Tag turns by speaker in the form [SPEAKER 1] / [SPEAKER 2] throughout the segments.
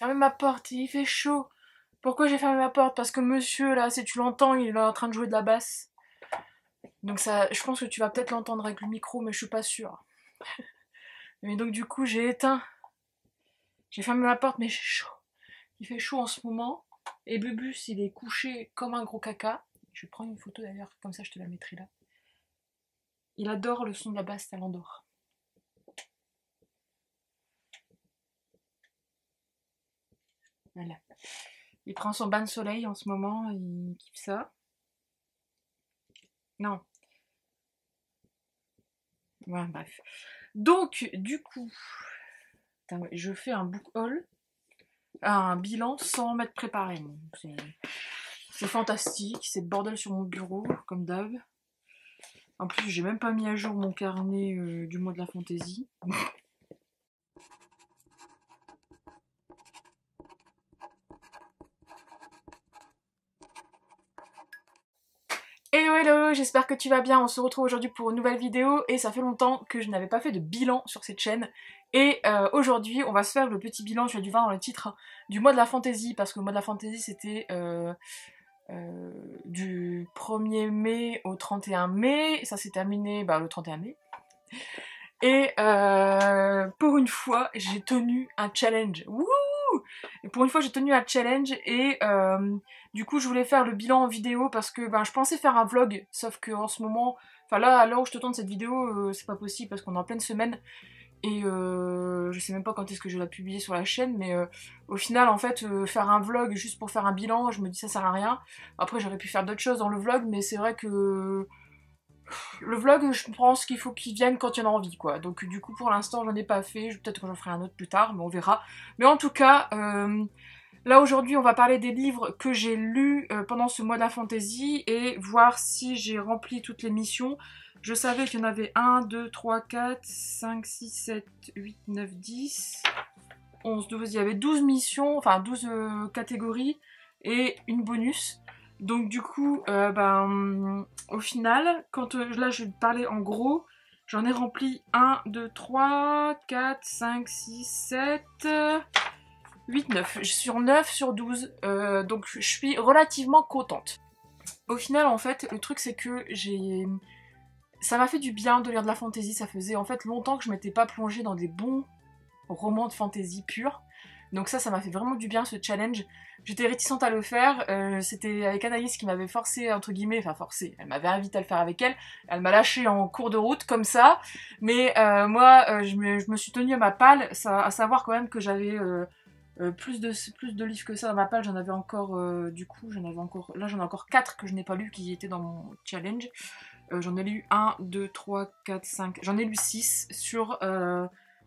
[SPEAKER 1] fermé ma porte, il fait chaud. Pourquoi j'ai fermé ma porte? Parce que monsieur, là, si tu l'entends, il est en train de jouer de la basse. Donc ça, je pense que tu vas peut-être l'entendre avec le micro, mais je suis pas sûre. Mais donc du coup, j'ai éteint. J'ai fermé ma porte, mais j'ai chaud. Il fait chaud en ce moment. Et Bubus, il est couché comme un gros caca. Je vais prendre une photo d'ailleurs, comme ça je te la mettrai là. Il adore le son de la basse, ça l'endort. Voilà. Il prend son bain de soleil en ce moment, il kiffe ça. Non. Ouais, bref. Donc, du coup, je fais un book haul, un bilan sans m'être préparé. C'est fantastique, c'est le bordel sur mon bureau, comme d'hab. En plus, j'ai même pas mis à jour mon carnet du mois de la fantaisie. Hello hello, j'espère que tu vas bien, on se retrouve aujourd'hui pour une nouvelle vidéo et ça fait longtemps que je n'avais pas fait de bilan sur cette chaîne et aujourd'hui on va se faire le petit bilan, tu as dû voir dans le titre, du mois de la fantaisie parce que le mois de la fantaisie c'était du 1er mai au 31 mai, ça s'est terminé le 31 mai et pour une fois j'ai tenu un challenge. Wouh! Et pour une fois j'ai tenu un challenge et du coup je voulais faire le bilan en vidéo parce que je pensais faire un vlog, sauf que en ce moment, enfin là à l'heure où je te tourne cette vidéo c'est pas possible parce qu'on est en pleine semaine et je sais même pas quand est-ce que je vais la publier sur la chaîne, mais au final en fait faire un vlog juste pour faire un bilan, je me dis ça sert à rien. Après j'aurais pu faire d'autres choses dans le vlog, mais c'est vrai que le vlog, je pense qu'il faut qu'il vienne quand il y en a envie, quoi. Donc du coup, pour l'instant, j'en ai pas fait. Peut-être que j'en ferai un autre plus tard, mais on verra. Mais en tout cas, là aujourd'hui, on va parler des livres que j'ai lus pendant ce mois de la fantaisie et voir si j'ai rempli toutes les missions. Je savais qu'il y en avait 1, 2, 3, 4, 5, 6, 7, 8, 9, 10, 11, 12. Il y avait 12 missions, enfin 12 catégories et une bonus. Donc du coup, au final, quand là je vais te parler en gros, j'en ai rempli 1, 2, 3, 4, 5, 6, 7, 8, 9. Sur 9 sur 12, donc je suis relativement contente. Au final, en fait, le truc c'est que ça m'a fait du bien de lire de la fantaisie, ça faisait en fait longtemps que je m'étais pas plongée dans des bons romans de fantaisie purs. Donc ça m'a fait vraiment du bien ce challenge. J'étais réticente à le faire, c'était avec Anaïs qui m'avait forcé, entre guillemets, enfin forcé, elle m'avait invité à le faire avec elle, elle m'a lâché en cours de route comme ça, mais moi je me suis tenue à ma palle, à savoir quand même que j'avais plus de livres que ça dans ma palle, j'en avais encore, du coup j'en ai encore 4 que je n'ai pas lus qui étaient dans mon challenge. J'en ai lu 1, 2, 3, 4, 5, j'en ai lu 6 sur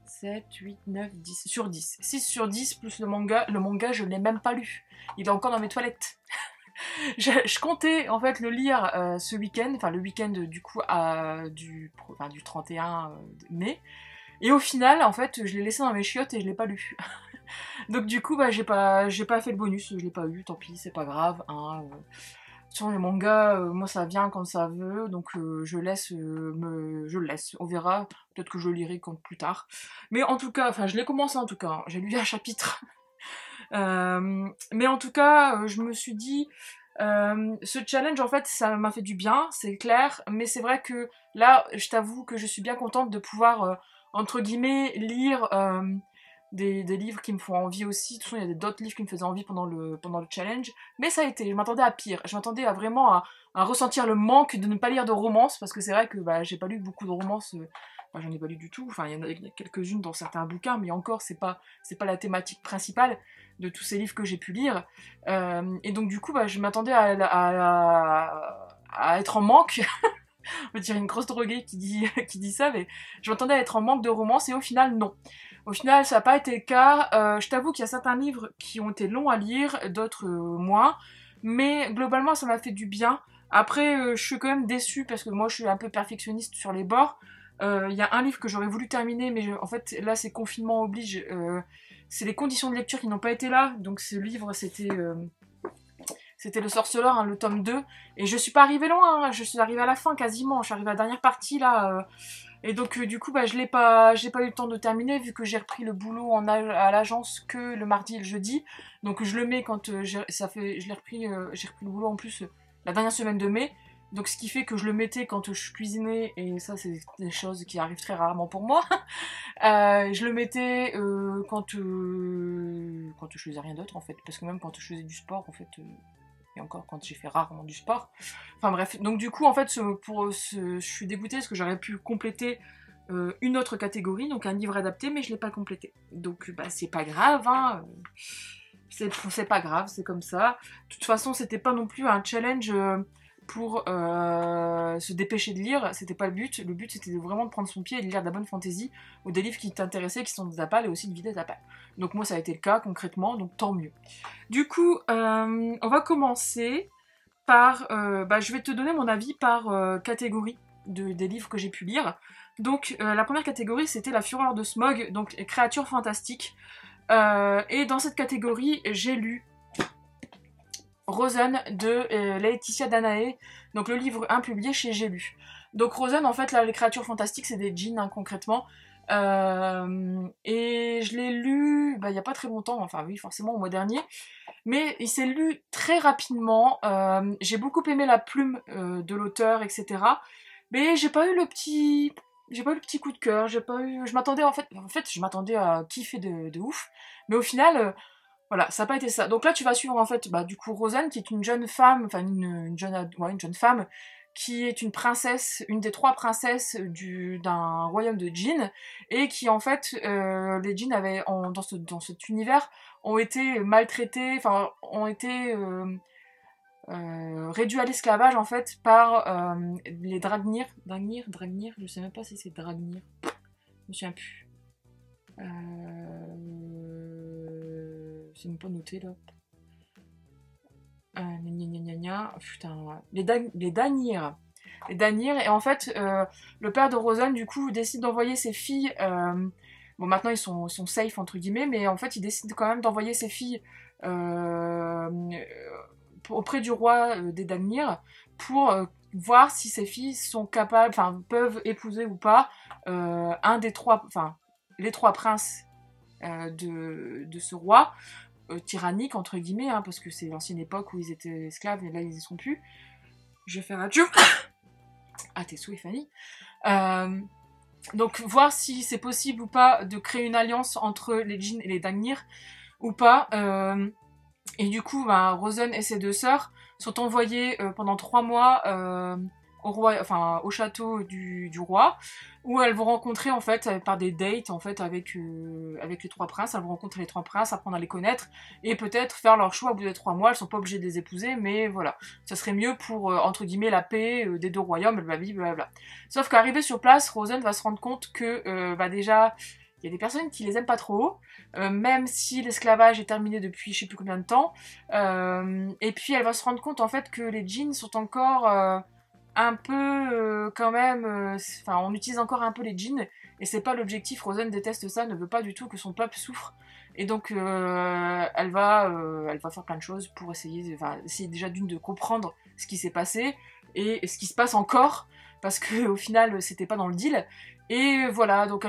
[SPEAKER 1] 7, 8, 9, 10, sur 10. 6 sur 10 plus le manga je ne l'ai même pas lu. Il est encore dans mes toilettes. je comptais en fait le lire ce week-end, enfin le week-end du coup du 31 mai. Et au final, en fait, je l'ai laissé dans mes chiottes et je l'ai pas lu. Donc du coup, j'ai pas fait le bonus, je l'ai pas eu, tant pis, c'est pas grave. Hein, sur les mangas, moi ça vient quand ça veut, donc je le laisse, on verra, peut-être que je le lirai quand plus tard. Mais en tout cas, enfin je l'ai commencé en tout cas, hein. J'ai lu un chapitre. Mais en tout cas, je me suis dit, ce challenge en fait ça m'a fait du bien, c'est clair, mais c'est vrai que là, je t'avoue que je suis bien contente de pouvoir, entre guillemets, lire des livres qui me font envie aussi. De toute façon, il y a d'autres livres qui me faisaient envie pendant le challenge. Mais ça a été, je m'attendais à pire. Je m'attendais vraiment à ressentir le manque de ne pas lire de romance, parce que c'est vrai que j'ai pas lu beaucoup de romances. J'en ai pas lu du tout. Enfin, il y en a quelques-unes dans certains bouquins, mais encore, c'est pas la thématique principale de tous ces livres que j'ai pu lire. Et donc, du coup, je m'attendais à être en manque. On va dire une grosse droguée qui dit ça, mais je m'attendais à être en manque de romance, et au final, non. Au final, ça n'a pas été le cas. Je t'avoue qu'il y a certains livres qui ont été longs à lire, d'autres moins. Mais globalement, ça m'a fait du bien. Après, je suis quand même déçue parce que moi, je suis un peu perfectionniste sur les bords. Il y a un livre que j'aurais voulu terminer, mais en fait, là, c'est confinement oblige. C'est les conditions de lecture qui n'ont pas été là. Donc ce livre, c'était Le Sorceleur, hein, le tome 2. Et je suis pas arrivée loin, hein. Je suis arrivée à la fin quasiment. Je suis arrivée à la dernière partie, là. Et donc du coup, bah, j'ai pas eu le temps de terminer vu que j'ai repris le boulot à l'agence que le mardi et le jeudi. Donc je le mets quand j'ai repris le boulot en plus la dernière semaine de mai. Donc ce qui fait que je le mettais quand je cuisinais, et ça c'est des choses qui arrivent très rarement pour moi. Je le mettais quand je faisais rien d'autre en fait, parce que même quand je faisais du sport en fait, et encore quand j'ai fait rarement du sport. Enfin bref, donc du coup en fait je suis dégoûtée parce que j'aurais pu compléter une autre catégorie, donc un livre adapté, mais je l'ai pas complété. Donc bah c'est pas grave, hein. C'est pas grave, c'est comme ça. De toute façon, c'était pas non plus un challenge pour se dépêcher de lire, c'était pas le but. Le but c'était vraiment de prendre son pied et de lire de la bonne fantaisie ou des livres qui t'intéressaient, qui sont des appels et aussi de vider ta palle. Donc moi ça a été le cas concrètement, donc tant mieux. Du coup, on va commencer par... je vais te donner mon avis par catégorie des livres que j'ai pu lire. Donc la première catégorie c'était La Fureur de Smaug, donc créatures fantastiques. Et dans cette catégorie, j'ai lu Rosen de Laetitia Danae, donc le livre 1 publié chez J'ai lu. Donc Rosen, en fait, là, les créatures fantastiques, c'est des djinns, hein, concrètement. Et je l'ai lu il y a pas très longtemps, enfin oui, forcément au mois dernier. Mais il s'est lu très rapidement. J'ai beaucoup aimé la plume de l'auteur, etc. Mais j'ai pas eu le petit... J'ai pas eu le petit coup de cœur, j'ai pas eu... Je m'attendais je m'attendais à kiffer de ouf. Mais au final, voilà, ça n'a pas été ça. Donc là, tu vas suivre en fait, du coup, Rosanne, qui est une jeune femme, enfin une jeune femme, qui est une princesse, une des 3 princesses d'un royaume de djinns, et qui en fait, les djinns dans cet univers, ont été maltraités, enfin, ont été réduits à l'esclavage en fait par les Dragnir, je sais même pas si c'est Dragnir, je me souviens plus. C'est même pas noté là. Putain, les Danir. Les Danir, et en fait, le père de Rosanne, du coup, décide d'envoyer ses filles. Bon, maintenant ils sont safe, entre guillemets, mais en fait, il décide quand même d'envoyer ses filles auprès du roi des Danir pour voir si ses filles sont capables, enfin, peuvent épouser ou pas un des 3, enfin, les 3 princes de ce roi. Tyrannique entre guillemets, hein, parce que c'est l'ancienne époque où ils étaient esclaves et là ils y sont plus. Je vais faire un tchou à tes souhaits, Fanny. Donc voir si c'est possible ou pas de créer une alliance entre les djinns et les Dangnir ou pas. Et du coup, Rosen et ses 2 sœurs sont envoyées pendant 3 mois au château du roi, où elles vont rencontrer en fait par des dates en fait avec les 3 princes. Elles vont rencontrer les 3 princes, apprendre à les connaître et peut-être faire leur choix au bout des 3 mois. Elles sont pas obligées de les épouser, mais voilà, ça serait mieux pour entre guillemets la paix des 2 royaumes, blablabla. Sauf qu'arrivée sur place, Rosen va se rendre compte que déjà il y a des personnes qui les aiment pas trop, même si l'esclavage est terminé depuis je sais plus combien de temps. Et puis elle va se rendre compte en fait que les djinns sont encore un peu quand même, enfin on utilise encore un peu les djinns et c'est pas l'objectif. Rosen déteste ça, ne veut pas du tout que son peuple souffre, et donc elle va faire plein de choses pour essayer déjà d'une de comprendre ce qui s'est passé et ce qui se passe encore, parce que au final c'était pas dans le deal. Et voilà, donc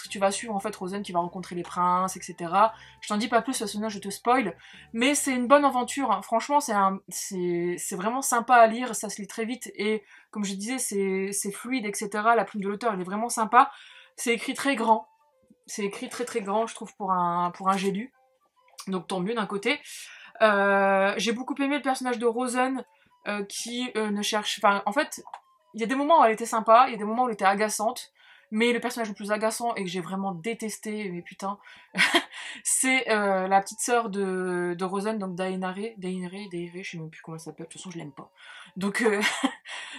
[SPEAKER 1] tu vas suivre en fait Rosen qui va rencontrer les princes, etc. Je t'en dis pas plus parce que sinon je te spoil, mais c'est une bonne aventure, hein. Franchement c'est vraiment sympa à lire, ça se lit très vite, et comme je disais c'est fluide, etc. La plume de l'auteur elle est vraiment sympa, c'est écrit très grand, c'est écrit très très grand je trouve pour un j'ai lu, donc tant mieux d'un côté. J'ai beaucoup aimé le personnage de Rosen qui ne cherche, enfin en fait il y a des moments où elle était sympa, il y a des moments où elle était agaçante, mais le personnage le plus agaçant et que j'ai vraiment détesté, mais putain, c'est la petite sœur de Rosen, donc Daenare, je sais même plus comment elle s'appelle, de toute façon je l'aime pas. Donc,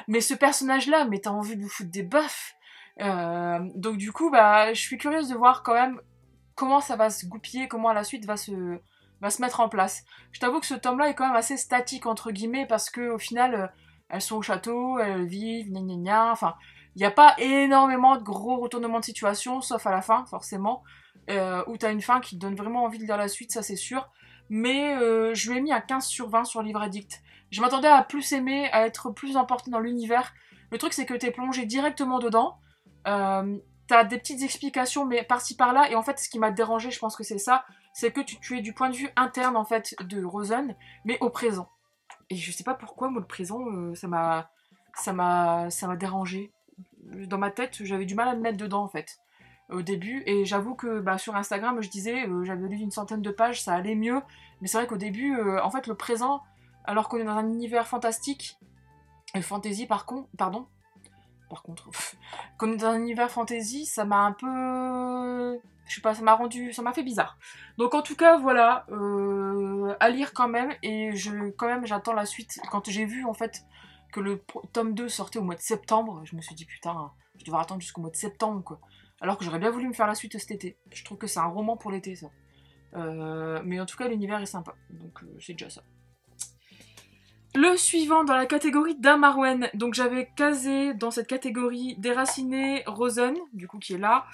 [SPEAKER 1] mais ce personnage-là, mais t'as envie de lui foutre des baffes. Donc du coup, je suis curieuse de voir quand même comment ça va se goupiller, comment la suite va se mettre en place. Je t'avoue que ce tome-là est quand même assez statique, entre guillemets, parce que au final, elles sont au château, elles vivent, gna gna gna, enfin, il n'y a pas énormément de gros retournements de situation, sauf à la fin, forcément, où t'as une fin qui te donne vraiment envie de lire la suite, ça c'est sûr. Mais je lui ai mis un 15/20 sur Livre Addict. Je m'attendais à plus aimer, à être plus emportée dans l'univers. Le truc c'est que t'es plongé directement dedans. T'as des petites explications, mais par-ci par-là, et en fait, ce qui m'a dérangé, je pense que c'est ça, c'est que tu es du point de vue interne, en fait, de Rosen, mais au présent. Et je sais pas pourquoi, moi, le présent, ça m'a dérangé. Dans ma tête, j'avais du mal à me mettre dedans, en fait, au début, et j'avoue que bah, sur Instagram, je disais, j'avais lu une centaine de pages, ça allait mieux, mais c'est vrai qu'au début, en fait, le présent, alors qu'on est dans un univers fantastique, fantasy par contre, qu'on est dans un univers fantasy, ça m'a un peu... Je sais pas, ça m'a fait bizarre. Donc en tout cas, voilà, à lire quand même, et quand même, j'attends la suite. Quand j'ai vu, en fait, que le tome 2 sortait au mois de septembre, je me suis dit, putain, je devrais attendre jusqu'au mois de septembre, quoi. Alors que j'aurais bien voulu me faire la suite cet été. Je trouve que c'est un roman pour l'été, ça. Mais en tout cas, l'univers est sympa, donc c'est déjà ça. Le suivant dans la catégorie d'Amarwen, donc j'avais casé dans cette catégorie Déraciné, Rosen, du coup qui est là,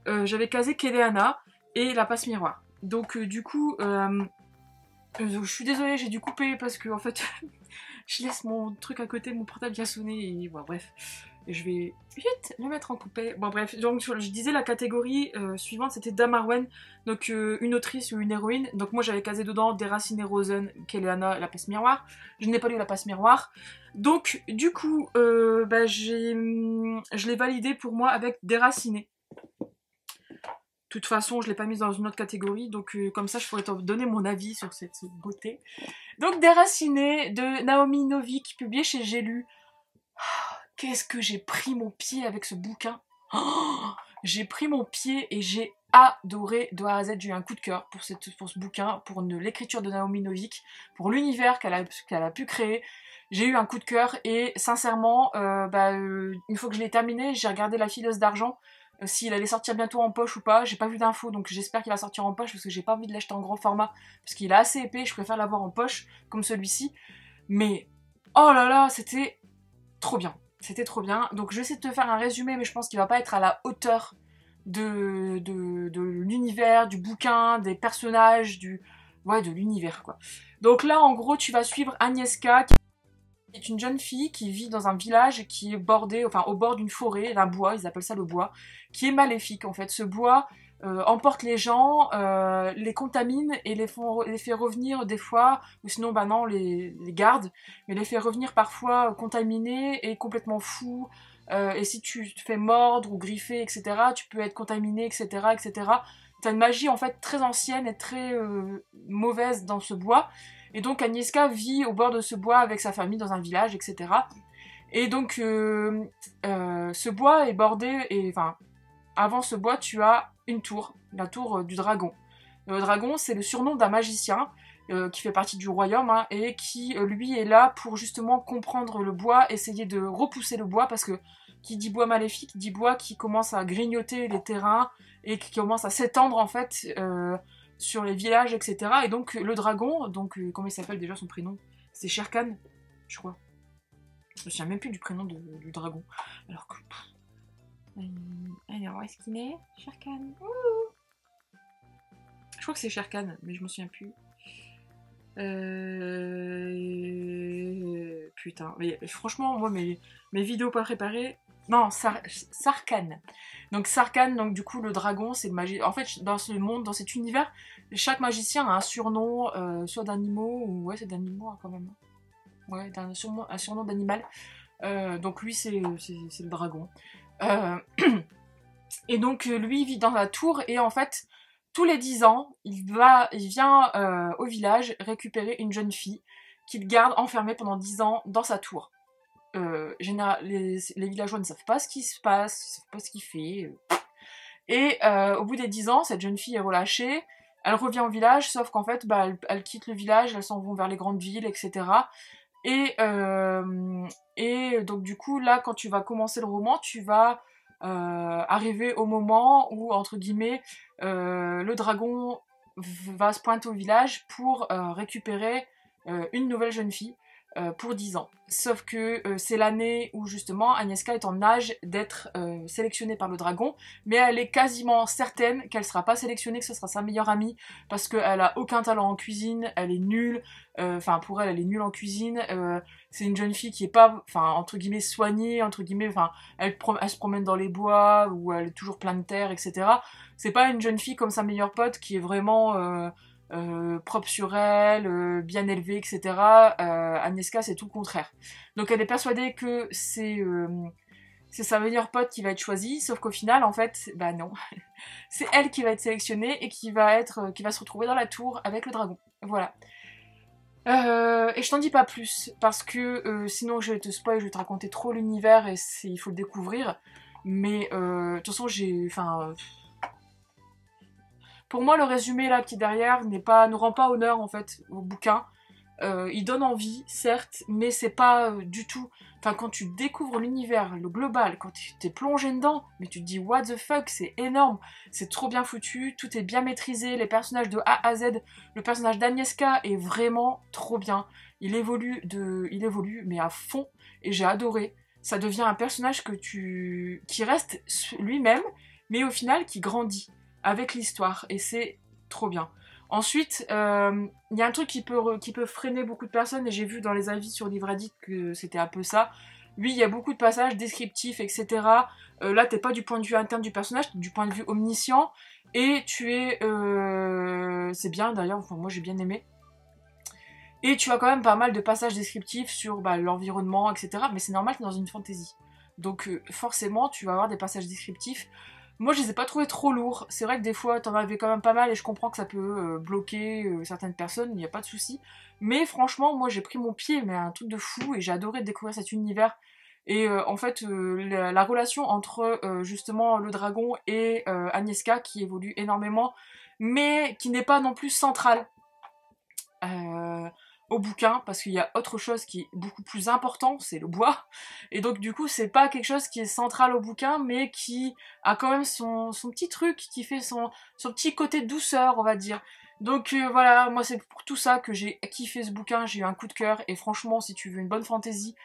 [SPEAKER 1] j'avais casé Keleana et La Passe Miroir. Donc du coup, je suis désolée, j'ai dû couper parce que en fait, je laisse mon truc à côté, mon portable vient sonner et bon, bref. Je vais vite le mettre en coupé. Bon bref, donc je disais la catégorie suivante c'était Damarwen, donc une autrice ou une héroïne. Donc moi j'avais casé dedans Déraciné, Rosen, Keleana, La Passe Miroir. Je n'ai pas lu La Passe Miroir. Donc du coup, bah, je l'ai validé pour moi avec Déraciné. De toute façon, je l'ai pas mise dans une autre catégorie, donc comme ça je pourrais te donner mon avis sur cette beauté. Donc Déraciné de Naomi Novik, publié chez J'ai lu. Qu'est-ce que j'ai pris mon pied avec ce bouquin. J'ai pris mon pied et j'ai adoré de A à Z. J'ai eu un coup de cœur pour ce bouquin, pour l'écriture de Naomi Novik, pour l'univers qu'elle a pu créer. J'ai eu un coup de cœur et sincèrement, une fois que je l'ai terminé, j'ai regardé La Fileuse d'Argent, s'il allait sortir bientôt en poche ou pas. J'ai pas vu d'infos, donc j'espère qu'il va sortir en poche parce que j'ai pas envie de l'acheter en grand format parce qu'il est assez épais, je préfère l'avoir en poche comme celui-ci. Mais oh là là, c'était trop bien. C'était trop bien. Donc je vais essayer de te faire un résumé, mais je pense qu'il va pas être à la hauteur de l'univers, du bouquin, des personnages, ouais, de l'univers, quoi. Donc là, en gros, tu vas suivre Agnieszka, qui est une jeune fille qui vit dans un village qui est bordé, enfin au bord d'une forêt, d'un bois, ils appellent ça le bois, qui est maléfique en fait. Ce bois emporte les gens, les contamine et les fait revenir des fois, ou sinon bah non, les garde, mais les fait revenir parfois contaminés et complètement fous. Et si tu te fais mordre ou griffer, etc., tu peux être contaminé, etc., etc. T'as une magie en fait très ancienne et très mauvaise dans ce bois. Et donc Agnieszka vit au bord de ce bois avec sa famille dans un village, etc. Et donc ce bois est bordé, et enfin, avant ce bois, tu as une tour, la tour du dragon. Le dragon, c'est le surnom d'un magicien qui fait partie du royaume, hein, et qui, lui, est là pour justement comprendre le bois, essayer de repousser le bois, parce que qui dit bois maléfique, dit bois qui commence à grignoter les terrains, et qui commence à s'étendre, en fait, sur les villages, etc. Et donc, le dragon, donc, comment il s'appelle déjà son prénom? C'est Shere-Khan, je crois. Je me souviens même plus du prénom du dragon. Alors que... Alors, où est-ce qu'il est, Shere-Khan? Je crois que c'est Shere-Khan, mais je me souviens plus. Putain, mais franchement, moi, mes vidéos pas préparées... Non, Sarkhan. Donc Sarkhan, donc du coup, le dragon, c'est le magicien. En fait, dans ce monde, dans cet univers, chaque magicien a un surnom, soit d'animaux, ou... Ouais, c'est d'animaux, hein, quand même. Ouais, un surnom d'animal. Donc lui, c'est le dragon. Et donc lui il vit dans la tour, et en fait tous les 10 ans il vient au village récupérer une jeune fille qu'il garde enfermée pendant 10 ans dans sa tour. Les villageois ne savent pas ce qui se passe, ils savent pas ce qu'il fait. Et au bout des 10 ans, cette jeune fille est relâchée, elle revient au village, sauf qu'en fait elle quitte le village, elles s'en vont vers les grandes villes, etc. Et donc du coup là, quand tu vas commencer le roman, tu vas arriver au moment où, entre guillemets, le dragon va se pointer au village pour récupérer une nouvelle jeune fille. pour 10 ans. Sauf que c'est l'année où justement Agnieszka est en âge d'être sélectionnée par le dragon, mais elle est quasiment certaine qu'elle sera pas sélectionnée, que ce sera sa meilleure amie, parce qu'elle a aucun talent en cuisine, elle est nulle, enfin pour elle, elle est nulle en cuisine, c'est une jeune fille qui est pas, enfin entre guillemets soignée, entre guillemets, enfin elle se promène dans les bois, où elle est toujours pleine de terre, etc. C'est pas une jeune fille comme sa meilleure pote qui est vraiment... propre sur elle, bien élevée, etc. Agnieszka, c'est tout le contraire. Donc elle est persuadée que c'est sa meilleure pote qui va être choisie, sauf qu'au final, en fait, bah non. C'est elle qui va être sélectionnée et qui va se retrouver dans la tour avec le dragon. Voilà. Et je t'en dis pas plus, parce que sinon je vais te spoil, je vais te raconter trop l'univers et il faut le découvrir. Mais de toute façon, pour moi, le résumé là qui est derrière ne rend pas honneur en fait au bouquin. Il donne envie, certes, mais c'est pas du tout. Enfin, quand tu découvres l'univers, le global, quand tu t'es plongé dedans, mais tu te dis what the fuck, c'est énorme, c'est trop bien foutu, tout est bien maîtrisé, les personnages de A à Z, le personnage d'Agnieszka est vraiment trop bien. Il évolue mais à fond, et j'ai adoré. Ça devient un personnage qui reste lui-même, mais au final qui grandit avec l'histoire, et c'est trop bien. Ensuite, il y a un truc qui peut freiner beaucoup de personnes, et j'ai vu dans les avis sur Livre Addict que c'était un peu ça. Oui, il y a beaucoup de passages descriptifs, etc. Là, t'es pas du point de vue interne du personnage, t'es du point de vue omniscient, et tu es... c'est bien d'ailleurs, enfin, moi j'ai bien aimé. Et tu as quand même pas mal de passages descriptifs sur l'environnement, etc. Mais c'est normal, t'es dans une fantasy. Donc forcément, tu vas avoir des passages descriptifs. Moi, je les ai pas trouvés trop lourds. C'est vrai que des fois, t'en avais quand même pas mal et je comprends que ça peut bloquer certaines personnes, il n'y a pas de souci. Mais franchement, moi, j'ai pris mon pied, mais un truc de fou, et j'ai adoré découvrir cet univers. Et en fait, la relation entre justement le dragon et Agnieszka qui évolue énormément, mais qui n'est pas non plus centrale. Au bouquin, parce qu'il y a autre chose qui est beaucoup plus important, c'est le bois, et donc du coup c'est pas quelque chose qui est central au bouquin, mais qui a quand même son petit truc, qui fait son petit côté douceur, on va dire. Donc voilà, moi c'est pour tout ça que j'ai kiffé ce bouquin, j'ai eu un coup de cœur, et franchement si tu veux une bonne fantaisie,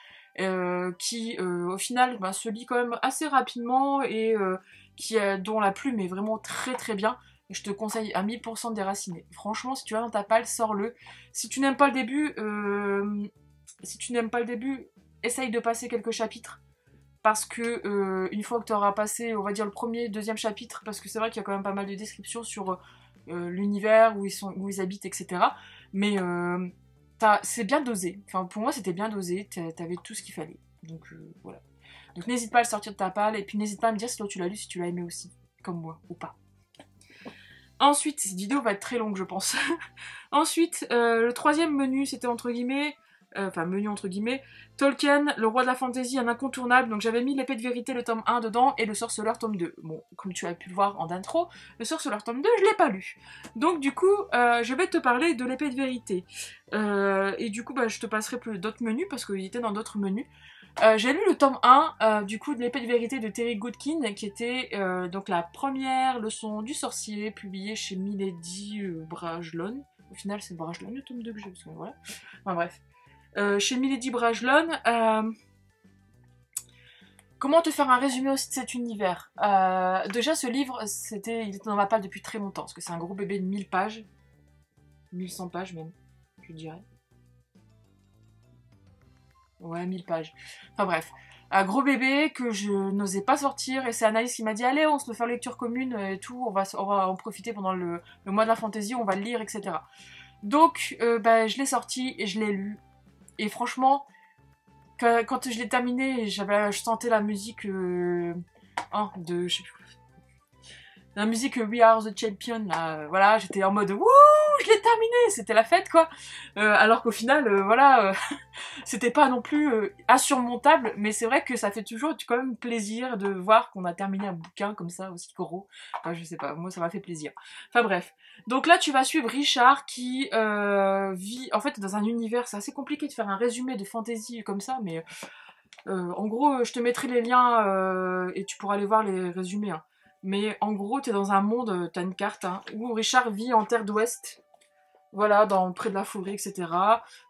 [SPEAKER 1] qui au final se lit quand même assez rapidement, et dont la plume est vraiment très très bien, je te conseille à 1000% de Déraciné. Franchement, si tu as dans ta palle, sors-le. Si tu n'aimes pas le début, essaye de passer quelques chapitres. Parce que une fois que tu auras passé, on va dire le premier, deuxième chapitre, parce que c'est vrai qu'il y a quand même pas mal de descriptions sur l'univers, où ils habitent, etc. Mais c'est bien dosé. Enfin, pour moi, c'était bien dosé. T'avais tout ce qu'il fallait. Donc voilà. Donc n'hésite pas à le sortir de ta palle, et puis n'hésite pas à me dire si toi tu l'as lu, si tu l'as aimé aussi, comme moi, ou pas. Ensuite, cette vidéo va être très longue, je pense. Ensuite, le troisième menu, c'était entre guillemets... menu entre guillemets, Tolkien, le roi de la fantasy, un incontournable. Donc j'avais mis l'épée de vérité, le tome 1 dedans, et le sorceleur tome 2. Bon, comme tu as pu le voir en intro, le sorceleur tome 2, je l'ai pas lu. Donc du coup, je vais te parler de l'épée de vérité. Et du coup, je te passerai d'autres menus, parce qu'il était dans d'autres menus. J'ai lu le tome 1 du coup de l'épée de vérité de Terry Goodkin, qui était donc la première leçon du sorcier publiée chez Milady Brajlon. Au final c'est Brajlon le tome 2 que j'ai, parce que voilà. Enfin bref. Chez Milady Brajlon, comment te faire un résumé aussi de cet univers? Déjà ce livre, il était dans ma palle depuis très longtemps, parce que c'est un gros bébé de 1000 pages. 1100 pages même, je dirais. Ouais, 1000 pages. Enfin bref, un gros bébé que je n'osais pas sortir, et c'est Anaïs qui m'a dit allez, on se le fait en lecture commune et tout, on va en profiter pendant le mois de la fantaisie, on va le lire, etc. Donc je l'ai sorti et je l'ai lu. Et franchement, quand je l'ai terminé, je sentais la musique je sais plus, la musique We Are the Champion, là, voilà, j'étais en mode wouh, je l'ai terminé, c'était la fête quoi. Alors qu'au final, c'était pas non plus insurmontable, mais c'est vrai que ça fait toujours quand même plaisir de voir qu'on a terminé un bouquin comme ça, aussi gros. Enfin, je sais pas, moi ça m'a fait plaisir. Enfin bref. Donc là, tu vas suivre Richard qui vit en fait dans un univers, c'est assez compliqué de faire un résumé de fantasy comme ça, mais en gros, je te mettrai les liens et tu pourras aller voir les résumés. Hein. Mais en gros, t'es dans un monde, t'as une carte, hein, où Richard vit en Terre d'Ouest. voilà, près de la forêt, etc.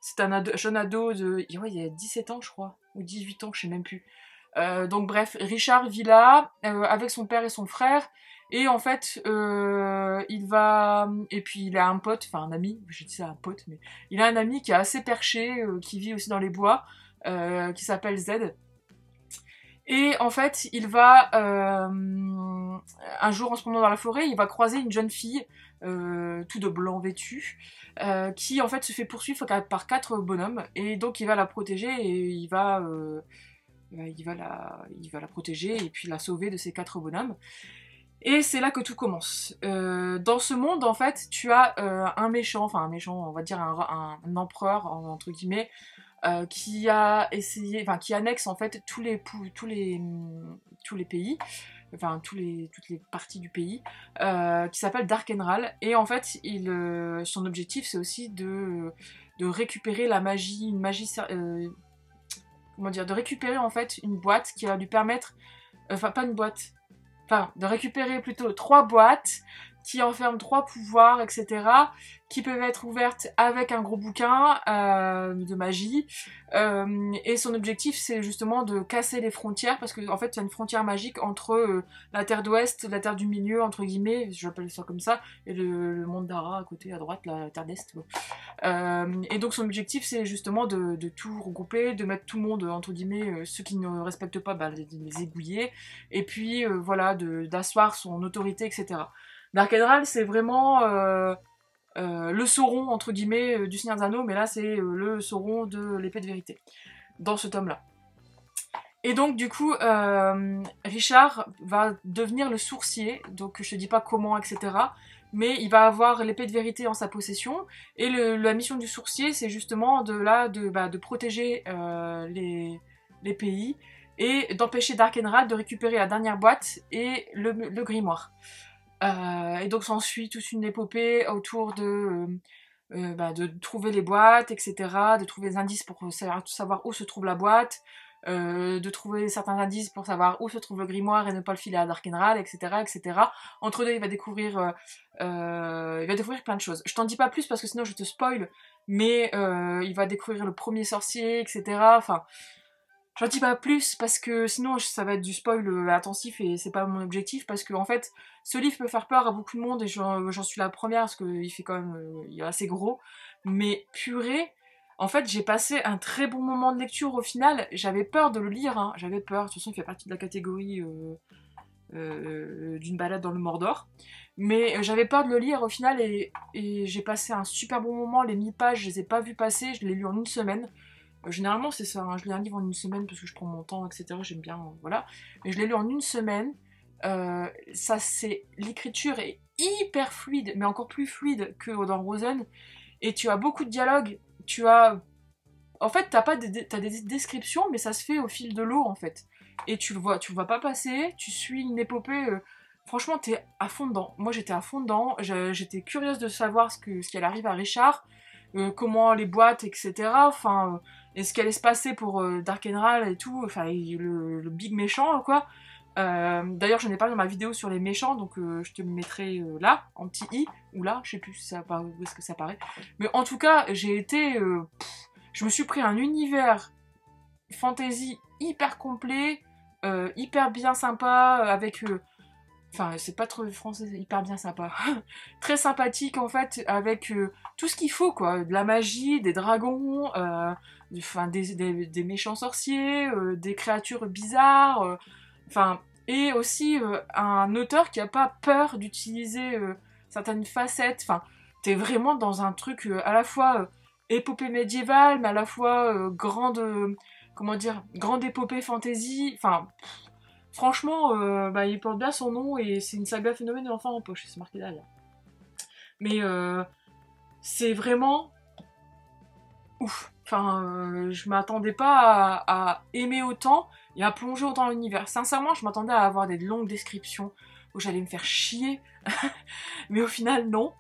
[SPEAKER 1] C'est un jeune ado de... Ouais, il y a 17 ans, je crois, ou 18 ans, je sais même plus. Donc bref, Richard vit là, avec son père et son frère, et en fait, il va... Et puis il a un pote, enfin un ami, j'ai dit ça un pote, mais... Il a un ami qui est assez perché, qui vit aussi dans les bois, qui s'appelle Z. Et en fait, il va un jour en se promenant dans la forêt, il va croiser une jeune fille, tout de blanc vêtue, qui en fait se fait poursuivre par 4 bonhommes, et donc il va la protéger et il va la protéger et puis la sauver de ces 4 bonhommes. Et c'est là que tout commence. Dans ce monde, en fait, tu as un méchant, on va dire un empereur entre guillemets, qui a essayé, enfin qui annexe en fait tous les pays, enfin toutes les parties du pays, qui s'appelle Darkenral. Et en fait, son objectif c'est aussi de récupérer la magie, une magie, comment dire, de récupérer en fait une boîte qui va lui permettre, enfin pas une boîte, enfin de récupérer plutôt 3 boîtes qui enferment 3 pouvoirs, etc., qui peuvent être ouvertes avec un gros bouquin de magie. Et son objectif, c'est justement de casser les frontières, parce qu'en fait, il y a une frontière magique entre la Terre d'Ouest, la Terre du Milieu, entre guillemets, j'appelle ça comme ça, et le monde d'Ara à côté, à droite, la Terre d'Est. Et donc son objectif, c'est justement de tout regrouper, de mettre tout le monde, entre guillemets, ceux qui ne respectent pas, bah, les égouiller, et puis voilà, d'asseoir son autorité, etc. Darkadral, c'est vraiment le Sauron, entre guillemets, du Seigneur des Anneaux, mais là, c'est le Sauron de l'épée de vérité, dans ce tome-là. Et donc, du coup, Richard va devenir le sourcier, donc je te dis pas comment, etc., mais il va avoir l'épée de vérité en sa possession, et la mission du sourcier, c'est justement de protéger les pays, et d'empêcher Darkenrad de récupérer la dernière boîte et le grimoire. Et donc s'ensuit toute une épopée autour de trouver les boîtes, etc., de trouver les indices pour savoir où se trouve la boîte, de trouver certains indices pour savoir où se trouve le grimoire et ne pas le filer à Darkenrad, etc., etc. Entre deux, il va découvrir plein de choses. Je t'en dis pas plus parce que sinon je te spoil, mais il va découvrir le premier sorcier, etc. Enfin, j'en dis pas plus parce que sinon ça va être du spoil intensif et c'est pas mon objectif, parce que en fait ce livre peut faire peur à beaucoup de monde et j'en suis la première parce qu'il fait quand même, il est assez gros, mais purée, en fait j'ai passé un très bon moment de lecture au final. J'avais peur de le lire, hein. J'avais peur, de toute façon il fait partie de la catégorie d'une balade dans le Mordor, mais j'avais peur de le lire au final, et j'ai passé un super bon moment. Les 1000 pages je les ai pas vues passer, je l'ai lu en une semaine. Généralement c'est ça, hein. Je lis un livre en une semaine parce que je prends mon temps, etc. J'aime bien, voilà. Mais je l'ai lu en une semaine. L'écriture est hyper fluide, mais encore plus fluide que dans Rosen. Et tu as beaucoup de dialogues. En fait, t'as des descriptions, mais ça se fait au fil de l'eau, en fait. Et tu le vois pas passer. Tu suis une épopée. Franchement, t'es à fond dedans. Moi, j'étais à fond dedans. J'étais curieuse de savoir ce qui allait arriver à Richard, comment les boîtes, etc. Enfin, et ce qui allait se passer pour Darkenral et tout. Enfin, le big méchant, quoi. D'ailleurs, je n'ai pas dans ma vidéo sur les méchants, donc je te le mettrai là, en petit i, ou là, je sais plus où est-ce que ça paraît. Mais en tout cas, je me suis pris un univers fantasy hyper complet, hyper bien sympa, avec... Enfin, c'est pas trop français, c'est hyper bien sympa. Très sympathique, en fait, avec tout ce qu'il faut, quoi. De la magie, des dragons, des méchants sorciers, des créatures bizarres... Enfin, et aussi un auteur qui a pas peur d'utiliser certaines facettes. Enfin, t'es vraiment dans un truc à la fois épopée médiévale, mais à la fois comment dire, grande épopée fantasy. Enfin, franchement, il porte bien son nom et c'est une saga phénomène enfant en poche, c'est marqué derrière. Mais c'est vraiment ouf. Enfin, je m'attendais pas à aimer autant et à plonger autant dans l'univers. Sincèrement, je m'attendais à avoir des longues descriptions où j'allais me faire chier, mais au final, non.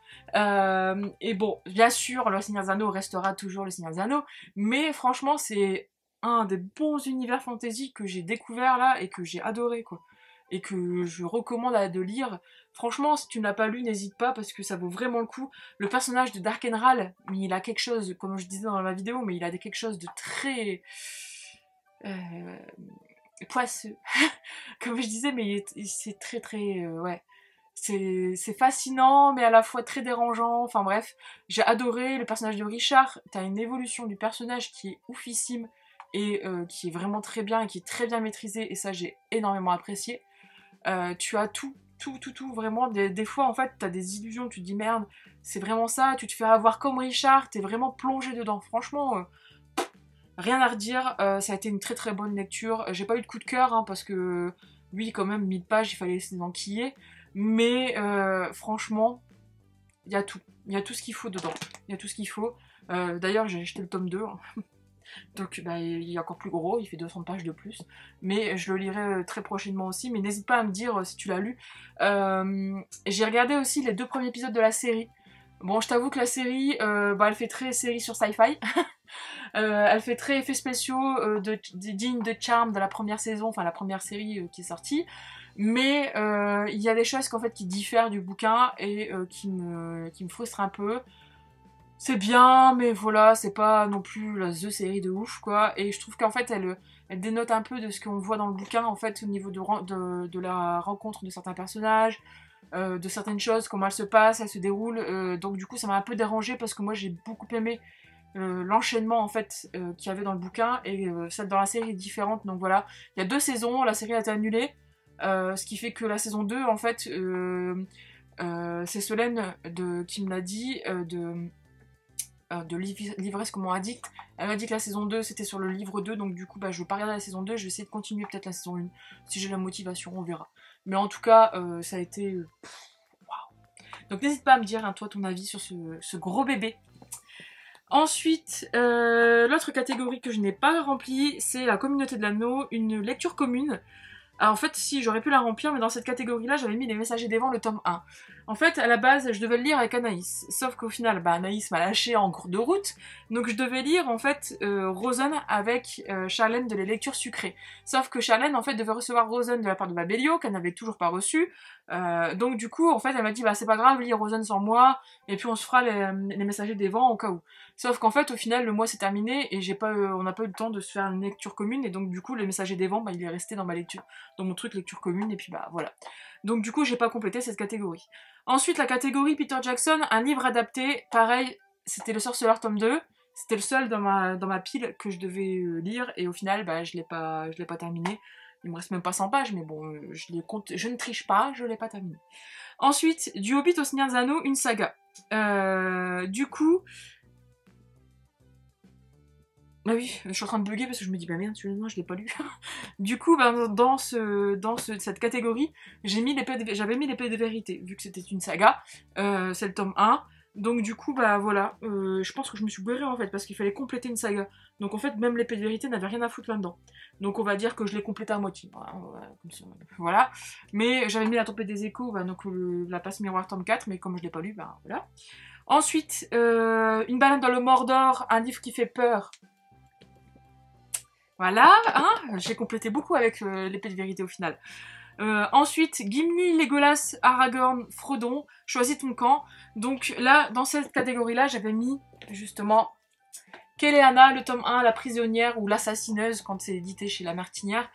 [SPEAKER 1] Et bon, bien sûr, le Seigneur des Anneaux restera toujours le Seigneur des Anneaux, mais franchement, c'est un des bons univers fantasy que j'ai découvert là et que j'ai adoré, quoi. et que je recommande de lire. Franchement, si tu ne l'as pas lu, n'hésite pas parce que ça vaut vraiment le coup. Le personnage de Darkenral, il a quelque chose, comme je disais dans ma vidéo, mais il a quelque chose de très poisseux, comme je disais, mais c'est très très ouais. C'est fascinant, mais à la fois très dérangeant. Enfin bref, j'ai adoré le personnage de Richard. T'as une évolution du personnage qui est oufissime et qui est vraiment très bien et qui est très bien maîtrisé. Et ça, j'ai énormément apprécié. Tu as tout, vraiment. Des fois, en fait, t'as des illusions. Tu te dis merde, c'est vraiment ça. Tu te fais avoir comme Richard. T'es vraiment plongé dedans. Franchement, rien à redire. Ça a été une très très bonne lecture. J'ai pas eu de coup de cœur hein, parce que oui, quand même, 1000 pages, il fallait laisser enquiller. Mais franchement, il y a tout. Il y a tout ce qu'il faut dedans. Il y a tout ce qu'il faut. D'ailleurs, j'ai acheté le tome 2. Hein. Donc bah, il est encore plus gros, il fait 200 pages de plus. Mais je le lirai très prochainement aussi. Mais n'hésite pas à me dire si tu l'as lu. J'ai regardé aussi les 2 premiers épisodes de la série. Bon, je t'avoue que la série, bah, elle fait très série sur sci-fi. Elle fait très effets spéciaux digne de Charm de la première saison, enfin la première série qui est sortie. Mais il y a des choses fait, qui diffèrent du bouquin et qui me frustrent un peu. C'est bien, mais voilà, c'est pas non plus la The série de ouf, quoi. Et je trouve qu'en fait, elle dénote un peu de ce qu'on voit dans le bouquin, en fait, au niveau de la rencontre de certains personnages, de certaines choses, comment elles se passent, elles se déroulent. Donc du coup, ça m'a un peu dérangée parce que moi, j'ai beaucoup aimé l'enchaînement en fait qu'il y avait dans le bouquin et celle dans la série est différente. Donc voilà, il y a 2 saisons, la série a été annulée, ce qui fait que la saison 2 en fait c'est Solène qui me l'a dit de L'ivresse comme on addict. Elle m'a dit que la saison 2 c'était sur le livre 2, donc du coup bah, je vais pas regarder la saison 2, je vais essayer de continuer peut-être la saison 1 si j'ai la motivation, on verra. Mais en tout cas ça a été waouh. Donc n'hésite pas à me dire hein, toi ton avis sur ce gros bébé. Ensuite, l'autre catégorie que je n'ai pas remplie, c'est la communauté de l'anneau, une lecture commune. Alors en fait, si, j'aurais pu la remplir, mais dans cette catégorie-là, j'avais mis Les Messagers des Vents, le tome 1. En fait, à la base, je devais le lire avec Anaïs. Sauf qu'au final, bah, Anaïs m'a lâché en cours de route. Donc je devais lire, en fait, Rosen avec Charlène de Les Lectures Sucrées. Sauf que Charlène, en fait, devait recevoir Rosen de la part de Babelio, qu'elle n'avait toujours pas reçu. Donc du coup, en fait, elle m'a dit, bah c'est pas grave, lis Rosen sans moi, et puis on se fera les Messagers des Vents au cas où. Sauf qu'en fait, au final, le mois s'est terminé, et on n'a pas eu le temps de se faire une lecture commune, et donc du coup, les Messagers des Vents, bah, il est resté dans ma lecture, dans mon truc lecture commune, et puis bah voilà. Donc du coup, j'ai pas complété cette catégorie. Ensuite, la catégorie Peter Jackson, un livre adapté, pareil, c'était Le Sorceleur tome 2, c'était le seul dans ma pile que je devais lire, et au final, bah, je l'ai pas terminé. Il me reste même pas 100 pages, mais bon, je ne triche pas, je l'ai pas terminé. Ensuite, du Hobbit au Seigneur des Anneaux, une saga. Du coup... Ah oui, je suis en train de bugger parce que je me dis, bah merde, celui-là, non, je l'ai pas lu. Du coup, bah, dans cette catégorie, j'avais mis l'épée de vérité, vu que c'était une saga. C'est le tome 1. Donc du coup, bah voilà, je pense que je me suis bourrée en fait, parce qu'il fallait compléter une saga. Donc en fait, même l'épée de vérité n'avait rien à foutre là-dedans. Donc on va dire que je l'ai complété à moitié. Voilà. Mais j'avais mis la tempête des échos, bah, donc la passe miroir tome 4, mais comme je l'ai pas lu, bah voilà. Ensuite, Une balade dans le Mordor, un livre qui fait peur. Voilà, hein, j'ai complété beaucoup avec l'épée de vérité au final. Ensuite, Gimli, Legolas, Aragorn, Frodon, choisis ton camp. Donc là, dans cette catégorie-là, j'avais mis justement Keleana, le tome 1, La prisonnière ou l'assassineuse, quand c'est édité chez La Martinière,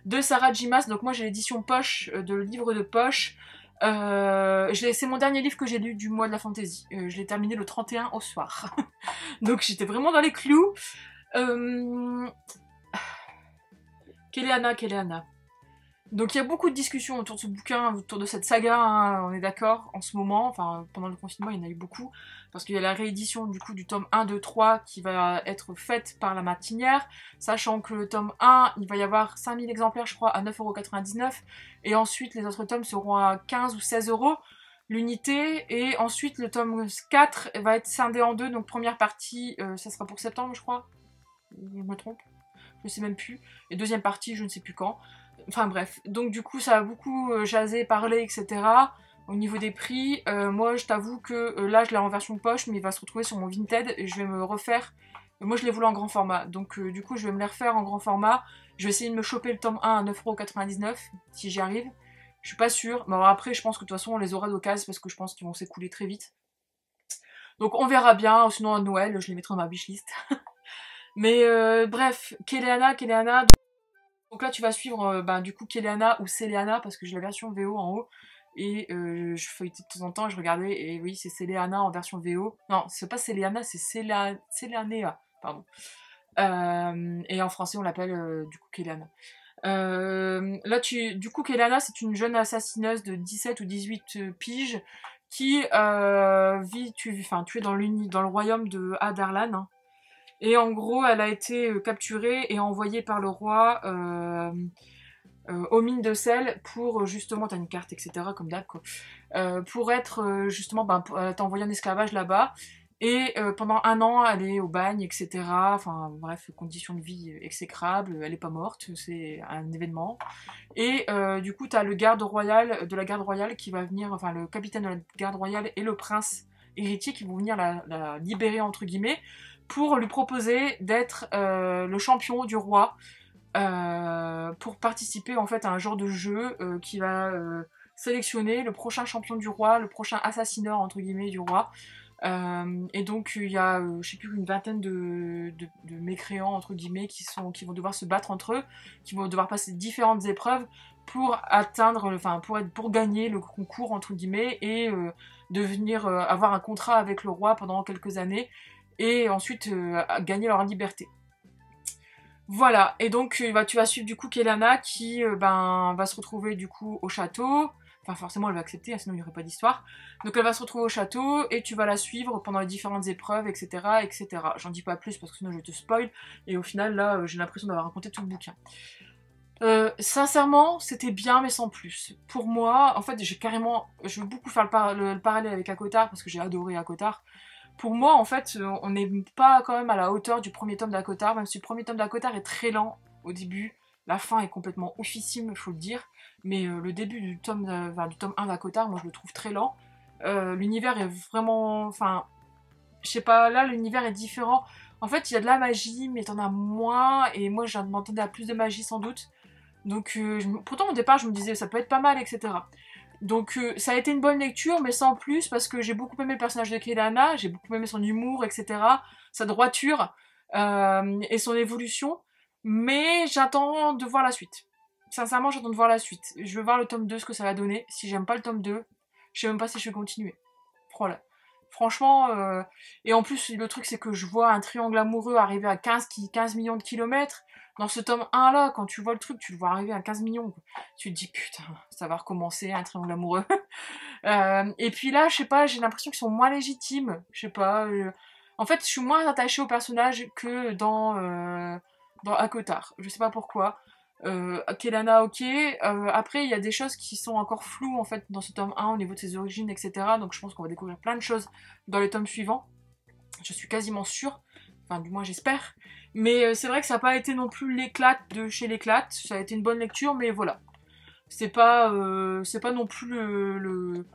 [SPEAKER 1] de Sarah J. Maas. Donc moi j'ai l'édition poche de livre de poche. C'est mon dernier livre que j'ai lu du mois de la fantasy. Je l'ai terminé le 31 au soir. Donc j'étais vraiment dans les clous. Keleana. Donc il y a beaucoup de discussions autour de ce bouquin, autour de cette saga, hein, on est d'accord, en ce moment, enfin pendant le confinement il y en a eu beaucoup, parce qu'il y a la réédition du coup du tome 1, 2, 3 qui va être faite par La Martinière, sachant que le tome 1, il va y avoir 5000 exemplaires je crois à 9,99€, et ensuite les autres tomes seront à 15 ou 16€ l'unité, et ensuite le tome 4 va être scindé en deux, donc première partie, ça sera pour septembre je crois, je me trompe, je sais même plus, et deuxième partie je ne sais plus quand. Enfin bref, donc du coup ça a beaucoup jasé, parlé, etc. Au niveau des prix, moi je t'avoue que là je l'ai en version poche, mais il va se retrouver sur mon Vinted et je vais me refaire. Moi je l'ai voulu en grand format, donc du coup je vais me les refaire en grand format. Je vais essayer de me choper le tome 1 à 9,99€ si j'y arrive. Je suis pas sûre. Mais après, je pense que de toute façon, on les aura d'occasion parce que je pense qu'ils vont s'écouler très vite. Donc on verra bien, sinon à Noël, je les mettrai dans ma wishlist. Mais bref, Keleana. Donc là, tu vas suivre du coup Keleana ou Celeana parce que j'ai la version VO en haut. Et je feuilletais de temps en temps, je regardais, et oui, c'est Celeana en version VO. Non, c'est pas Celeana, c'est Celeanea, pardon. Et en français, on l'appelle du coup Keleana. Là, du coup, Keleana, c'est une jeune assassineuse de 17 ou 18 piges qui vit, tu es dans le royaume de Adarlan. Hein. Et en gros, elle a été capturée et envoyée par le roi aux mines de sel pour justement, t'as une carte, etc., comme d'hab, quoi. Pour être justement, elle a été envoyée en esclavage là-bas. Et pendant 1 an, elle est au bagne, etc. Enfin, bref, conditions de vie exécrables. Elle est pas morte, c'est un événement. Et du coup, t'as le garde royal de la garde royale qui va venir, enfin, le capitaine de la garde royale et le prince héritier qui vont venir la libérer, entre guillemets, pour lui proposer d'être le champion du roi pour participer en fait à un genre de jeu qui va sélectionner le prochain champion du roi, le prochain assassineur entre guillemets du roi. Et donc il y a, je sais plus, une vingtaine de mécréants entre guillemets qui vont devoir se battre entre eux, qui vont devoir passer différentes épreuves pour atteindre, pour gagner le concours entre guillemets et devenir avoir un contrat avec le roi pendant quelques années et ensuite gagner leur liberté. Voilà, et donc tu vas suivre du coup Keleana qui va se retrouver du coup au château. Enfin forcément elle va accepter, hein, sinon il n'y aurait pas d'histoire. Donc elle va se retrouver au château et tu vas la suivre pendant les différentes épreuves, etc. etc. J'en dis pas plus parce que sinon je te spoil. Et au final là j'ai l'impression d'avoir raconté tout le bouquin. Sincèrement, c'était bien mais sans plus. Pour moi, en fait, je veux beaucoup faire le parallèle avec ACOTAR parce que j'ai adoré ACOTAR. Pour moi, en fait, on n'est pas quand même à la hauteur du premier tome d'ACOTAR, même si le premier tome d'ACOTAR est très lent au début. La fin est complètement oufissime, il faut le dire. Mais le début du tome 1 d'ACOTAR, moi je le trouve très lent. L'univers est vraiment... Enfin, je sais pas, là l'univers est différent. En fait, il y a de la magie, mais t'en as moins. Et moi, je m'entendais à plus de magie sans doute. Donc, pourtant au départ, je me disais ça peut être pas mal, etc. Donc ça a été une bonne lecture, mais sans plus, parce que j'ai beaucoup aimé le personnage de Keleana, j'ai beaucoup aimé son humour, etc., sa droiture, et son évolution, mais j'attends de voir la suite. Sincèrement, j'attends de voir la suite. Je veux voir le tome 2, ce que ça va donner. Si j'aime pas le tome 2, je sais même pas si je vais continuer. Voilà. Franchement, et en plus, le truc, c'est que je vois un triangle amoureux arriver à 15 millions de kilomètres. Dans ce tome 1 là, quand tu vois le truc, tu le vois arriver à 15 millions. Tu te dis, putain, ça va recommencer, un triangle amoureux. Et puis là, je sais pas, j'ai l'impression qu'ils sont moins légitimes. Je sais pas. En fait, je suis moins attachée au personnage que dans ACOTAR. Je sais pas pourquoi. Keleana, ok. Après, il y a des choses qui sont encore floues en fait dans ce tome 1 au niveau de ses origines, etc. Donc je pense qu'on va découvrir plein de choses dans les tomes suivants. Je suis quasiment sûre. Enfin, du moins, j'espère. Mais c'est vrai que ça n'a pas été non plus l'éclate de chez l'éclate. Ça a été une bonne lecture, mais voilà. C'est pas non plus le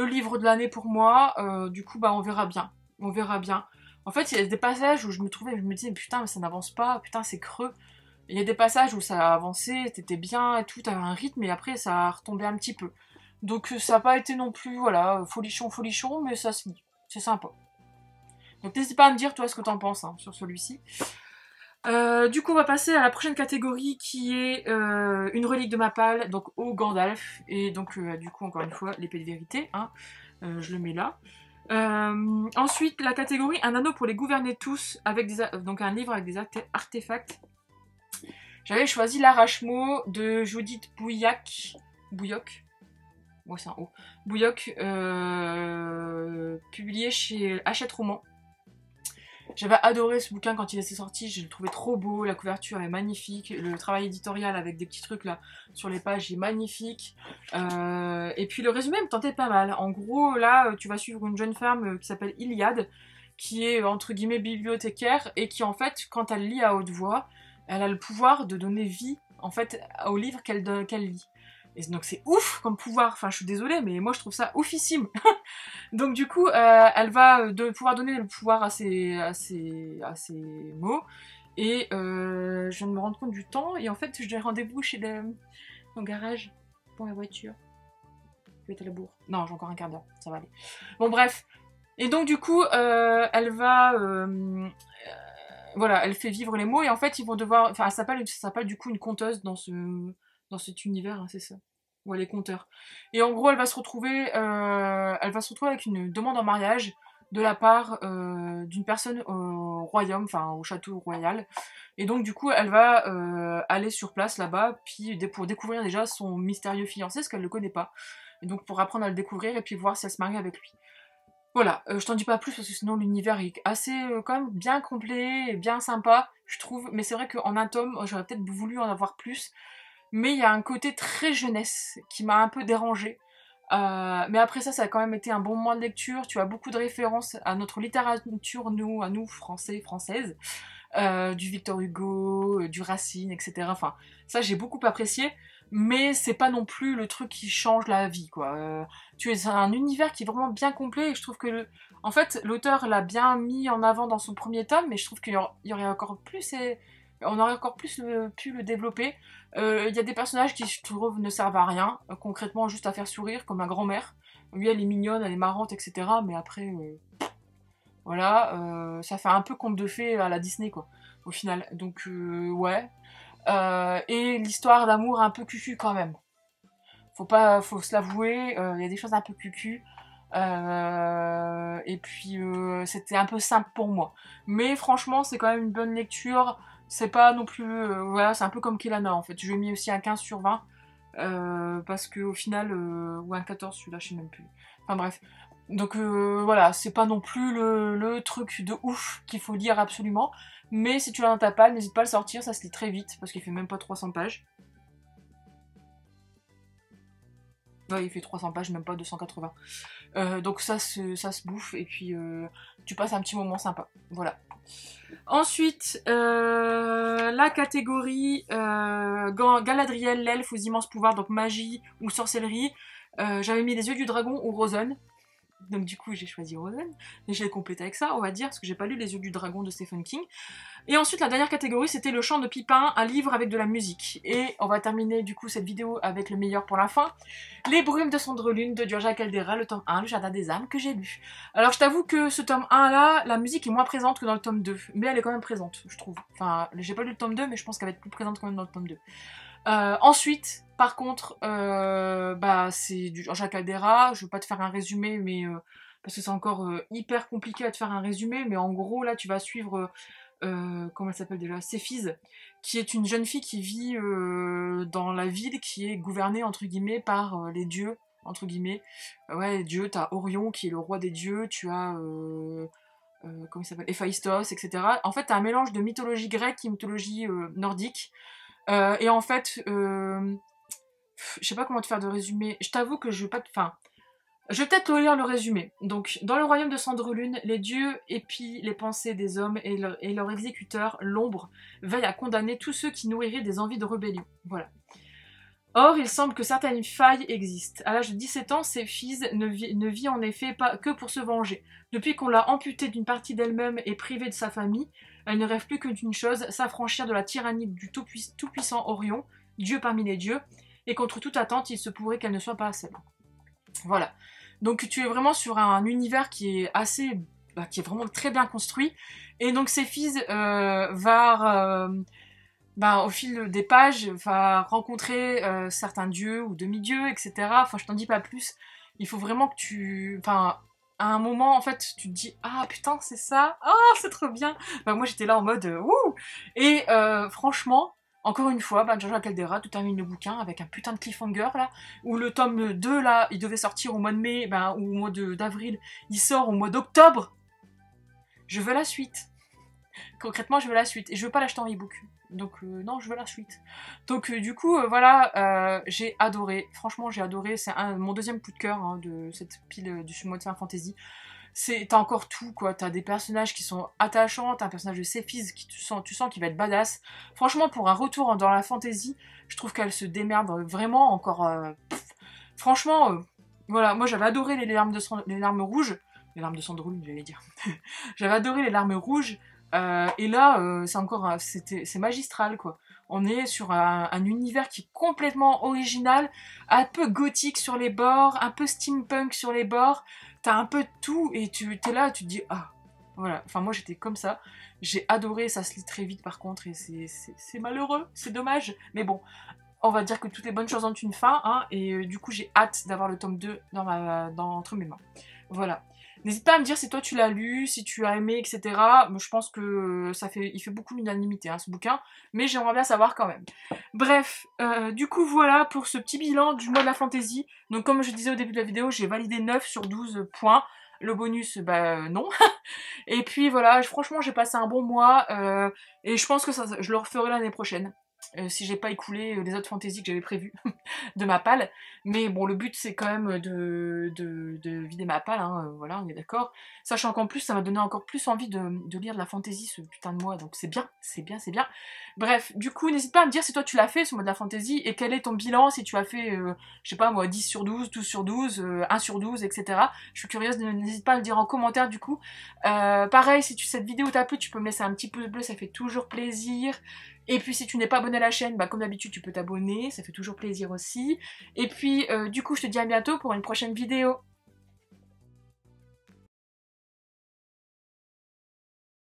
[SPEAKER 1] livre de l'année pour moi. Du coup, on verra bien. On verra bien. En fait, il y a des passages où je me disais, putain, mais ça n'avance pas. Putain, c'est creux. Il y a des passages où ça a avancé, t'étais bien et tout, t'avais un rythme, et après, ça a retombé un petit peu. Donc, ça n'a pas été non plus, voilà, folichon, mais ça se lit. C'est sympa. Donc n'hésite pas à me dire toi ce que t'en penses hein, sur celui-ci. Du coup on va passer à la prochaine catégorie qui est une relique de Mapal, donc au Gandalf, et donc du coup encore une fois l'épée de vérité, hein, je le mets là. Ensuite la catégorie un anneau pour les gouverner tous, avec donc un livre avec des artefacts. J'avais choisi l'arrache-mot de Judith Bouilloc, ouais c'est un O, Bouilloc, publié chez Hachette Roman. J'avais adoré ce bouquin quand il était sorti, je le trouvais trop beau, la couverture est magnifique, le travail éditorial avec des petits trucs là sur les pages est magnifique, et puis le résumé me tentait pas mal. En gros là tu vas suivre une jeune femme qui s'appelle Iliade, qui est entre guillemets bibliothécaire, et qui en fait quand elle lit à haute voix, elle a le pouvoir de donner vie en fait au livre qu'elle lit. Et donc c'est ouf comme pouvoir, enfin je suis désolée mais moi je trouve ça oufissime. Donc du coup, elle va pouvoir donner le pouvoir à ses mots. Et je viens de me rendre compte du temps. Et en fait, j'ai rendez-vous chez le garage. pour ma voiture. Je vais être à la bourre. Non, j'ai encore un quart d'heure, ça va aller. Bon, bref. Et donc, du coup, elle va... voilà, elle fait vivre les mots, et en fait, ils vont devoir... Enfin, ça s'appelle du coup une conteuse dans cet univers, hein, c'est ça. Ouais, les conteurs. Et en gros, elle va se retrouver avec une demande en mariage de la part d'une personne au royaume, enfin au château royal. Et donc du coup, elle va aller sur place là-bas, puis pour découvrir déjà son mystérieux fiancé, parce qu'elle le connaît pas. Et donc pour apprendre à le découvrir et puis voir si elle se marie avec lui. Voilà, je t'en dis pas plus parce que sinon l'univers est assez quand même bien complet et bien sympa, je trouve. Mais c'est vrai qu'en un tome, j'aurais peut-être voulu en avoir plus. Mais il y a un côté très jeunesse qui m'a un peu dérangée. Mais après ça a quand même été un bon moment de lecture. Tu as beaucoup de références à notre littérature, à nous, français, françaises. Du Victor Hugo, du Racine, etc. Enfin, ça j'ai beaucoup apprécié. Mais c'est pas non plus le truc qui change la vie, quoi. Tu es un univers qui est vraiment bien complet et je trouve que, en fait, l'auteur l'a bien mis en avant dans son premier tome, mais je trouve qu'il y aurait encore plus on aurait encore plus pu le développer. Il y a des personnages qui, je trouve, ne servent à rien, concrètement juste à faire sourire, comme ma grand-mère. Oui, elle est mignonne, elle est marrante, etc. Mais après, voilà, ça fait un peu conte de fées à la Disney, quoi, au final. Donc, ouais. Et l'histoire d'amour un peu cucu, quand même. Faut se l'avouer, il y a des choses un peu cucu. Et puis, c'était un peu simple pour moi. Mais franchement, c'est quand même une bonne lecture. C'est pas non plus... voilà, c'est un peu comme Kelana, en fait. Je lui ai mis aussi un 15 sur 20. Parce qu'au final... ou un 14, celui-là, je sais même plus. Enfin bref. Donc voilà, c'est pas non plus le truc de ouf qu'il faut lire absolument. Mais si tu l'as dans ta palle, n'hésite pas à le sortir, ça se lit très vite. Parce qu'il fait même pas 300 pages. Ouais, il fait 300 pages, même pas 280. Donc ça se bouffe, et puis tu passes un petit moment sympa. Voilà. Ensuite, la catégorie Galadriel, l'elfe aux immenses pouvoirs, donc magie ou sorcellerie. J'avais mis les yeux du dragon ou Rosen. Donc du coup j'ai choisi Rosen, et je l'ai complété avec ça, on va dire, parce que j'ai pas lu Les yeux du dragon de Stephen King. Et ensuite la dernière catégorie c'était Le chant de Pipin, un livre avec de la musique. Et on va terminer du coup cette vidéo avec le meilleur pour la fin. Les brumes de Cendrelune de Durja Caldera, le tome 1, Le jardin des âmes, que j'ai lu. Alors je t'avoue que ce tome 1 là, la musique est moins présente que dans le tome 2, mais elle est quand même présente, je trouve. Enfin, j'ai pas lu le tome 2, mais je pense qu'elle va être plus présente quand même dans le tome 2. Ensuite, par contre, bah, c'est du Jean-Jacques Caldera. Je veux pas te faire un résumé, mais parce que c'est encore hyper compliqué à te faire un résumé. Mais en gros, là, tu vas suivre, comment elle s'appelle déjà, Céphise, qui est une jeune fille qui vit dans la ville qui est gouvernée entre guillemets par les dieux, entre guillemets. Ouais, dieux. T'as Orion qui est le roi des dieux. Tu as comment il s'appelle, Héphaïstos, etc. En fait, t'as un mélange de mythologie grecque et mythologie nordique. Et en fait, je sais pas comment te faire de résumé. Je t'avoue que je vais pas te... Enfin, je vais peut-être te lire le résumé. Donc, dans le royaume de Cendrelune, les dieux épient les pensées des hommes et leur exécuteur, l'ombre, veille à condamner tous ceux qui nourriraient des envies de rébellion. Voilà. Or, il semble que certaines failles existent. À l'âge de 17 ans, Céphise ne vit en effet pas que pour se venger. Depuis qu'on l'a amputée d'une partie d'elle-même et privée de sa famille, elle ne rêve plus que d'une chose, s'affranchir de la tyrannie du tout-puissant Orion, Dieu parmi les dieux, et contre toute attente, il se pourrait qu'elle ne soit pas seule. Voilà. Donc tu es vraiment sur un univers qui est assez... qui est vraiment très bien construit, et donc Céphise va... au fil des pages, va rencontrer certains dieux ou demi-dieux, etc. Enfin, je t'en dis pas plus. Il faut vraiment que tu... Enfin, à un moment, en fait, tu te dis « Ah, putain, c'est ça. Oh, c'est trop bien !» Moi, j'étais là en mode « Wouh !» Et franchement, encore une fois, Jean-Jacques Caldera, tout termine le bouquin avec un putain de cliffhanger, là, où le tome 2, là, il devait sortir au mois de mai, ou au mois d'avril. Il sort au mois d'octobre. Je veux la suite. Concrètement, je veux la suite. Et je veux pas l'acheter en e-book. Donc non, je veux la suite. Donc du coup, voilà, j'ai adoré. Franchement, j'ai adoré. C'est mon deuxième coup de cœur hein, de cette pile du mois de Final Fantasy. T'as encore tout, quoi. T'as des personnages qui sont attachants. T'as un personnage de Céphise qui tu sens qu'il va être badass. Franchement, pour un retour dans la fantasy, je trouve qu'elle se démerde vraiment encore. Franchement, voilà. Moi, j'avais adoré les larmes rouges. Les larmes de Cendrelune, j'allais dire. J'avais adoré les larmes rouges. Et là, c'est magistral, quoi. On est sur un univers qui est complètement original, un peu gothique sur les bords, un peu steampunk sur les bords. T'as un peu de tout et tu t'es là, tu te dis ah voilà. Enfin moi j'étais comme ça. J'ai adoré, ça se lit très vite par contre et c'est malheureux, c'est dommage. Mais bon, on va dire que toutes les bonnes choses ont une fin, hein, et du coup j'ai hâte d'avoir le tome 2 entre mes mains. Voilà. N'hésite pas à me dire si toi tu l'as lu, si tu as aimé, etc. Je pense que il fait beaucoup l'unanimité, hein, ce bouquin, mais j'aimerais bien savoir quand même. Bref, du coup voilà pour ce petit bilan du mois de la fantasy. Donc comme je disais au début de la vidéo, j'ai validé 9 sur 12 points. Le bonus, bah non. Et puis voilà, franchement j'ai passé un bon mois, et je pense que je le referai l'année prochaine. Si j'ai pas écoulé les autres fantaisies que j'avais prévues de ma palle. Mais bon, le but c'est quand même de vider ma palle, hein, voilà, on est d'accord. Sachant qu'en plus, ça m'a donné encore plus envie de lire de la fantaisie ce putain de mois, donc c'est bien, c'est bien, c'est bien. Bref, du coup, n'hésite pas à me dire si toi tu l'as fait ce mois de la fantaisie, et quel est ton bilan, si tu as fait, je sais pas moi, 10 sur 12, 12 sur 12, 1 sur 12, etc. Je suis curieuse, n'hésite pas à me dire en commentaire du coup. Pareil, si cette vidéo t'a plu, tu peux me laisser un petit pouce bleu, ça fait toujours plaisir. Et puis si tu n'es pas abonné à la chaîne, bah, comme d'habitude tu peux t'abonner, ça fait toujours plaisir aussi. Et puis du coup je te dis à bientôt pour une prochaine vidéo.